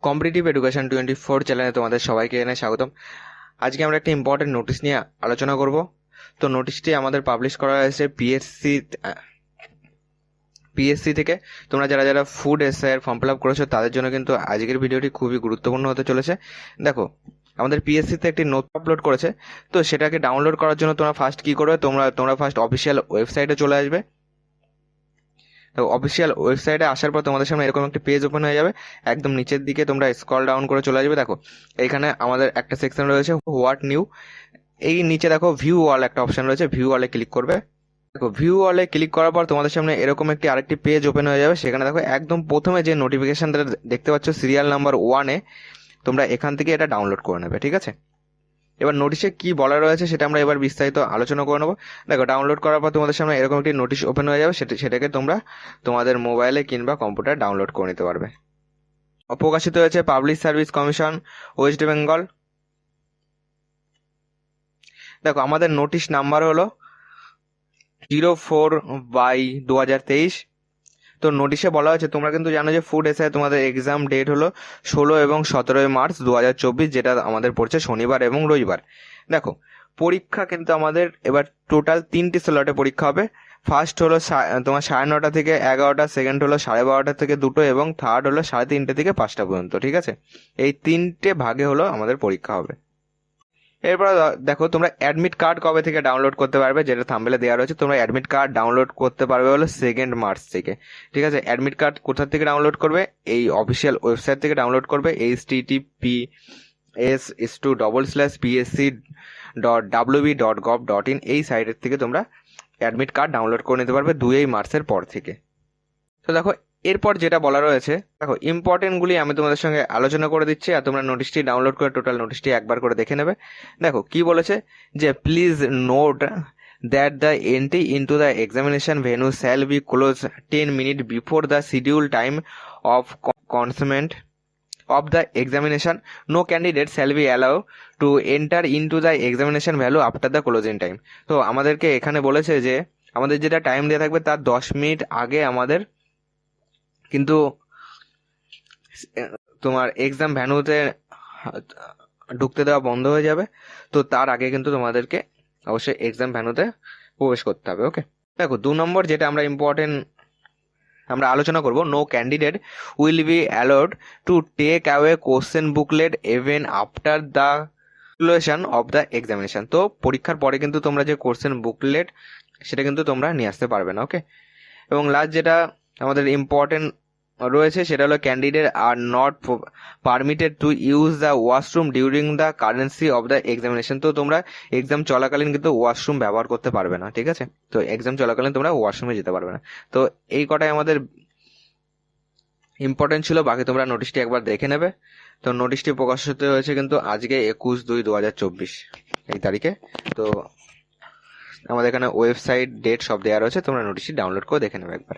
Competitive education 24 চ্যানেলে তোমাদের সবাইকে এনে স্বাগতম। আজকে আমরা একটা ইম্পর্টেন্ট নোটিশ নিয়ে আলোচনা করব। তো নোটিশটি আমাদের পাবলিশ করা হয়েছে পিএসসি থেকে। তোমরা যারা যারা ফুড এসআই এর ফর্ম ফিল আপ করেছো তাদের জন্য কিন্তু আজকের ভিডিওটি খুবই গুরুত্বপূর্ণ হতে চলেছে। দেখো, আমাদের পিএসসি তে একটি নোট আপলোড করেছে, তো সেটাকে ডাউনলোড করার জন্য তোমরা ফার্স্ট কি করবে, তোমরা ফার্স্ট অফিসিয়াল ওয়েবসাইটে চলে আসবে। তো অফিসিয়াল ওয়েবসাইটে আসার পর তোমাদের সামনে এরকম একটা পেজ ওপেন হয়ে যাবে। একদম নিচের দিকে তোমরা স্ক্রল ডাউন করে চলে আসবে। দেখো, এইখানে আমাদের একটা সেকশন রয়েছে হোয়াট নিউ। এই নিচে দেখো ভিউ অল একটা অপশন রয়েছে, ভিউ অলে ক্লিক করবে। দেখো, ভিউ অলে ক্লিক করার পর তোমাদের সামনে এরকম আরেকটি পেজ ওপেন হয়ে যাবে। সেখানে দেখো একদম প্রথমে যে নোটিফিকেশনটা দেখতে পাচ্ছ সিরিয়াল নাম্বার 1-এ, তোমরা এখান থেকে এটা ডাউনলোড করে নেবে। ঠিক আছে, এবার নোটিশে কি বলা রয়েছে সেটা আমরা এবার বিস্তারিত আলোচনা করে নেবো। দেখো, ডাউনলোড করার পর তোমাদের সামনে এরকম একটি নোটিশ ওপেন হয়ে যাবে, সেটাকে তোমরা তোমাদের মোবাইলে কিংবা কম্পিউটার ডাউনলোড করে নিতে পারবে। প্রকাশিত হয়েছে public service commission, West Bengal. দেখো, আমাদের নোটিশ নাম্বার হলো 04/2023। তো নোটিশে বলা হয়েছে, তোমরা কিন্তু জানো যে ফুড এসআই তোমাদের এক্সাম ডেট হলো 16 এবং 17 মার্চ 2024, যেটা আমাদের পড়ছে শনিবার এবং রবিবার। দেখো, পরীক্ষা কিন্তু আমাদের এবার টোটাল 3টি স্লটে পরীক্ষা হবে। ফার্স্ট হলো তোমার 9:30 থেকে 11টা, সেকেন্ড হলো 12:30 থেকে 2টো, এবং থার্ড হলো 3:30 থেকে 5টা পর্যন্ত। ঠিক আছে, এই 3টে ভাগে হলো আমাদের পরীক্ষা হবে। এরপর দেখো, তোমরা অ্যাডমিট কার্ড কবে থেকে ডাউনলোড করতে পারবে, যেটা থাম্বনেলে দেওয়া রয়েছে। তোমরা অ্যাডমিট কার্ড ডাউনলোড করতে পারবে হলো 2 মার্চ থেকে। ঠিক আছে, অ্যাডমিট কার্ড কোথা থেকে ডাউনলোড করবে? এই অফিসিয়াল ওয়েবসাইট থেকে ডাউনলোড করবে, https://psc.wb.gov.in এই সাইটের থেকে তোমরা অ্যাডমিট কার্ড ডাউনলোড করে নিতে পারবে 2 মার্চের পর থেকে। তো দেখো, এরপর যেটা বলা রয়েছে, দেখো ইম্পর্টেন্টগুলি আমি তোমাদের সঙ্গে আলোচনা করে দিচ্ছি, আর তোমরা নোটিশটি ডাউনলোড করে টোটাল নোটিশটি একবার করে দেখে নেবে। দেখো কি বলেছে, যে please note that the entry into the examination venue shall be close 10 minutes before the schedule time of commencement of the examination. No candidate shall be allowed to enter into the examination value after the closing time. তো আমাদেরকে এখানে বলেছে যে আমাদের যেটা time দেওয়া থাকবে তার 10 মিনিট আগে আমাদের কিন্তু তোমার এক্সাম ভ্যানুতে ঢুকতে দেওয়া বন্ধ হয়ে যাবে। তো তার আগে কিন্তু তোমাদেরকে অবশ্যই এক্সাম ভ্যানুতে প্রবেশ করতে হবে। ওকে, দেখো 2 নম্বর যেটা আমরা আলোচনা করব, no candidate will be allowed to take away question booklet even after the conclusion of the examination. তো পরীক্ষার পরে কিন্তু তোমরা যে কোশ্চেন বুকলেট সেটা কিন্তু তোমরা নিয়ে আসতে পারবে না। ওকে, এবং লাস্ট যেটা আমাদের ইম্পর্টেন্ট রয়েছে সেটা হলো candidate are not permitted to use the washroom during the currency of the examination. তো তোমরা এক্সাম চলাকালীন কিন্তু ওয়াশরুম ব্যবহার করতে পারবে না। ঠিক আছে, তো এক্সাম চলাকালীন তোমরা ওয়াশরুমে যেতে পারবে না। তো এই কটাই আমাদের ইম্পর্টেন্ট ছিল, বাকি তোমরা নোটিশটি একবার দেখে নেবে। তো নোটিশটি প্রকাশিত হয়েছে কিন্তু আজকে 21/2/2024 এই তারিখে। তো আমাদের এখানে ওয়েবসাইট ডেট সব দেওয়া রয়েছে, তোমরা নোটিশটি ডাউনলোড করে দেখে নেবে একবার।